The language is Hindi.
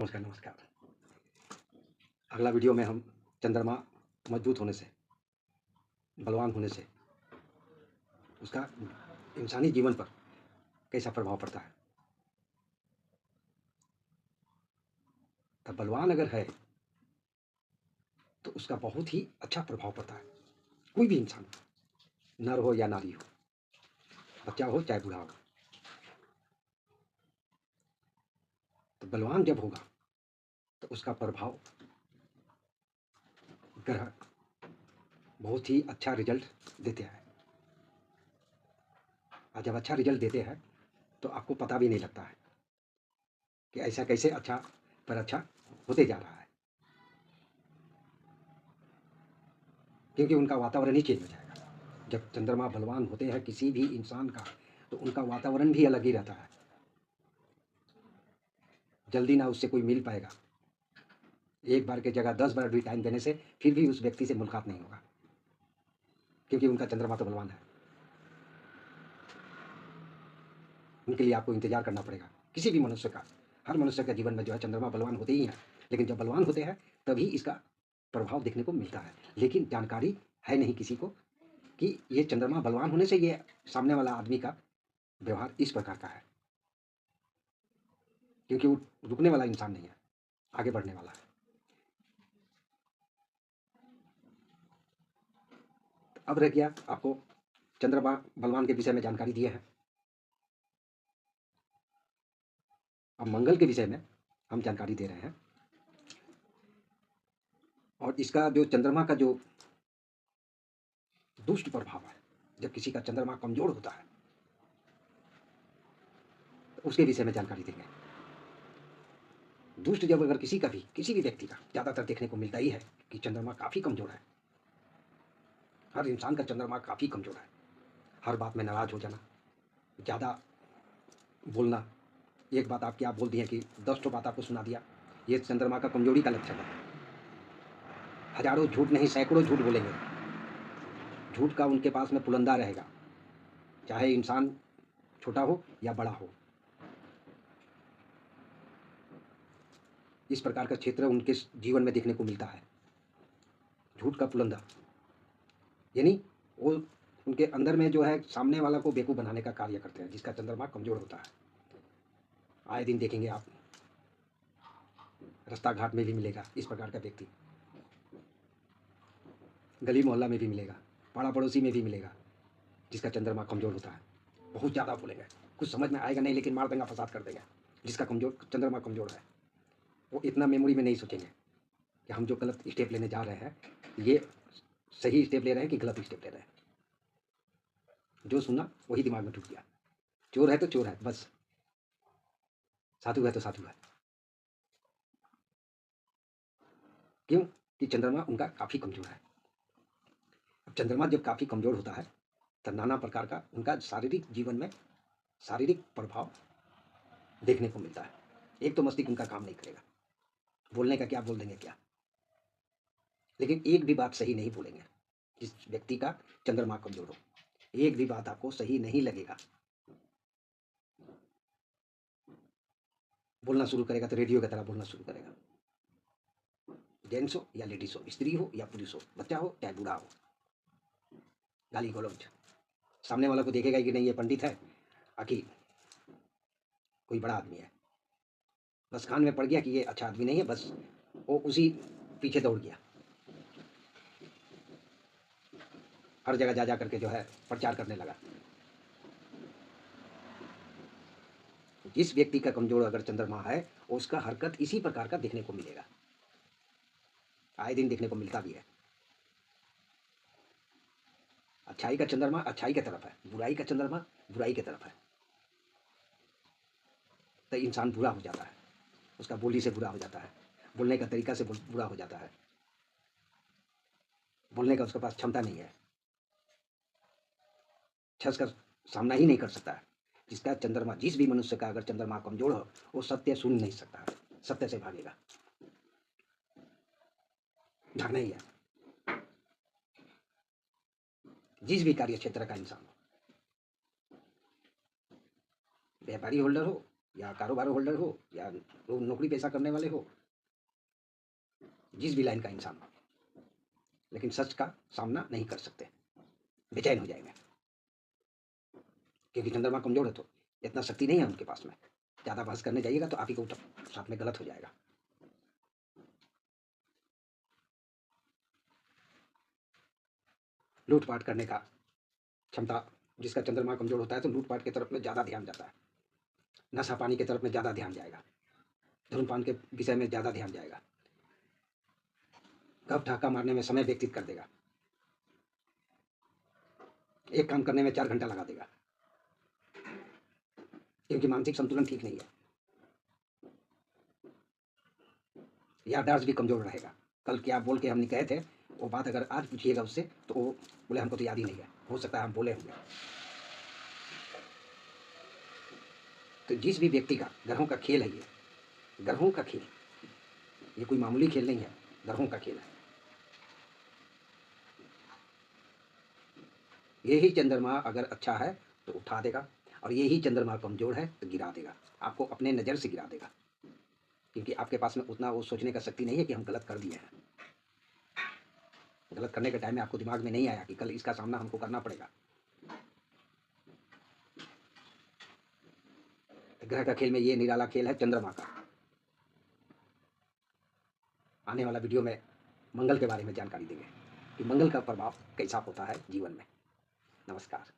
नमस्कार, नमस्कार। अगला वीडियो में हम चंद्रमा मजबूत होने से, बलवान होने से उसका इंसानी जीवन पर कैसा प्रभाव पड़ता है। तो बलवान अगर है, तो उसका बहुत ही अच्छा प्रभाव पड़ता है। कोई भी इंसान, नर हो या नारी हो, बच्चा हो चाहे बूढ़ा हो। तो बलवान जब होगा, तो उसका प्रभाव ग्रह बहुत ही अच्छा रिजल्ट देते हैं। और जब अच्छा रिजल्ट देते हैं, तो आपको पता भी नहीं लगता है कि ऐसा कैसे अच्छा पर अच्छा होते जा रहा है, क्योंकि उनका वातावरण ही चेंज हो जाएगा। जब चंद्रमा बलवान होते हैं किसी भी इंसान का, तो उनका वातावरण भी अलग ही रहता है। जल्दी ना उससे कोई मिल पाएगा। एक बार की जगह 10 बार भी टाइम देने से फिर भी उस व्यक्ति से मुलाकात नहीं होगा, क्योंकि उनका चंद्रमा तो बलवान है। उनके लिए आपको इंतजार करना पड़ेगा। किसी भी मनुष्य का, हर मनुष्य के जीवन में जो है चंद्रमा बलवान होते ही हैं, लेकिन जब बलवान होते हैं तभी इसका प्रभाव देखने को मिलता है। लेकिन जानकारी है नहीं किसी को कि ये चंद्रमा बलवान होने से ये सामने वाला आदमी का व्यवहार इस प्रकार का है, क्योंकि वो रुकने वाला इंसान नहीं है, आगे बढ़ने वाला है। अब रह गया आपको चंद्रमा बलवान के विषय में जानकारी दिए हैं। अब मंगल के विषय में हम जानकारी दे रहे हैं। और इसका जो चंद्रमा का जो दुष्ट प्रभाव है, जब किसी का चंद्रमा कमजोर होता है, तो उसके विषय में जानकारी देंगे। दुष्ट जब अगर किसी भी व्यक्ति का ज़्यादातर देखने को मिलता ही है कि चंद्रमा काफ़ी कमजोर है। हर इंसान का चंद्रमा काफ़ी कमजोर है। हर बात में नाराज हो जाना, ज़्यादा बोलना। एक बात आपकी आप बोल दिए कि 10 ठो बात आपको सुना दिया, ये चंद्रमा का कमजोरी का लक्षण है। हजारों झूठ नहीं, सैकड़ों झूठ बोलेंगे। झूठ का उनके पास में पुलंदा रहेगा, चाहे इंसान छोटा हो या बड़ा हो। इस प्रकार का क्षेत्र उनके जीवन में देखने को मिलता है। झूठ का पुलंदा, यानी वो उनके अंदर में जो है सामने वाला को बेवकूफ़ बनाने का कार्य करते हैं, जिसका चंद्रमा कमजोर होता है। आए दिन देखेंगे आप, रास्ता घाट में भी मिलेगा इस प्रकार का व्यक्ति, गली मोहल्ला में भी मिलेगा, पाड़ा पड़ोसी में भी मिलेगा, जिसका चंद्रमा कमजोर होता है। बहुत ज़्यादा बोलेंगे, कुछ समझ में आएगा नहीं, लेकिन मार दंगा फसाद कर देंगे। जिसका चंद्रमा कमजोर है, वो इतना मेमोरी में नहीं सोचेंगे कि हम जो गलत स्टेप लेने जा रहे हैं, ये सही स्टेप ले रहे हैं कि गलत स्टेप ले रहे हैं। जो सुना वही दिमाग में ढुक गया। चोर है तो चोर है बस, साधु है तो साधु है। क्यों? कि चंद्रमा उनका काफ़ी कमजोर है। अब चंद्रमा जब काफ़ी कमजोर होता है, तो नाना प्रकार का उनका शारीरिक जीवन में शारीरिक प्रभाव देखने को मिलता है। एक तो मस्तिष्क उनका काम नहीं करेगा, बोलने का क्या बोल देंगे क्या, लेकिन एक भी बात सही नहीं बोलेंगे। जिस व्यक्ति का चंद्रमा कमजोर हो, एक भी बात आपको सही नहीं लगेगा। बोलना शुरू करेगा तो रेडियो की तरह बोलना शुरू करेगा। जेंट्स हो या लेडीज हो, स्त्री हो या पुरुष हो, बच्चा हो चाहे बूढ़ा हो, गाली गलौज। सामने वाला को देखेगा कि नहीं ये पंडित है, आखिर कोई बड़ा आदमी है। बस कान में पड़ गया कि ये अच्छा आदमी नहीं है, बस वो उसी पीछे दौड़ गया। हर जगह जा करके जो है प्रचार करने लगा। जिस व्यक्ति का कमजोर अगर चंद्रमा है, उसका हरकत इसी प्रकार का देखने को मिलेगा, आए दिन देखने को मिलता भी है। अच्छाई का चंद्रमा अच्छाई की तरफ है, बुराई का चंद्रमा बुराई की तरफ है, तो इंसान बुरा हो जाता है। उसका बोली से बुरा हो जाता है, बोलने का तरीका से बुरा हो जाता है, बोलने का उसके पास क्षमता नहीं है, छस का सामना ही नहीं कर सकता है। जिसका चंद्रमा, जिस भी मनुष्य का अगर चंद्रमा कमजोर हो, वो सत्य सुन नहीं सकता है, सत्य से भागेगा, भागना ही है। जिस भी कार्य क्षेत्र का इंसान हो, व्यापारी होल्डर हो या कारोबार होल्डर हो या नौकरी पेशा करने वाले हो, जिस भी लाइन का इंसान हो, लेकिन सच का सामना नहीं कर सकते, बेचैन हो जाएंगे, क्योंकि चंद्रमा कमजोर है तो इतना शक्ति नहीं है उनके पास में। ज़्यादा बहस करने जाइएगा तो आप ही को साथ में गलत हो जाएगा। लूटपाट करने का क्षमता जिसका चंद्रमा कमजोर होता है तो लूटपाट की तरफ में ज़्यादा ध्यान जाता है, नशा पानी की तरफ में ज़्यादा ध्यान जाएगा, धूम्रपान के विषय में ज़्यादा ध्यान जाएगा, गप ठाका मारने में समय व्यतीत कर देगा, एक काम करने में 4 घंटा लगा देगा, क्योंकि मानसिक संतुलन ठीक नहीं है। याददाश्त भी कमजोर रहेगा। कल क्या बोल के हमने कहे थे वो बात अगर आज पूछिएगा उससे तो वो बोले हमको तो याद ही नहीं है, हो सकता है हम बोले होंगे। तो जिस भी व्यक्ति का ग्रहों का खेल है, ये ग्रहों का खेल, ये कोई मामूली खेल नहीं है, ग्रहों का खेल है। यही चंद्रमा अगर अच्छा है तो उठा देगा, और यही चंद्रमा कमजोर है तो गिरा देगा, आपको अपने नज़र से गिरा देगा, क्योंकि आपके पास में उतना वो सोचने का शक्ति नहीं है कि हम गलत कर दिए हैं। गलत करने के टाइम में आपको दिमाग में नहीं आया कि कल इसका सामना हमको करना पड़ेगा। ग्रह का खेल में ये निराला खेल है चंद्रमा का। आने वाला वीडियो में मंगल के बारे में जानकारी देंगे कि मंगल का प्रभाव कैसा होता है जीवन में। नमस्कार।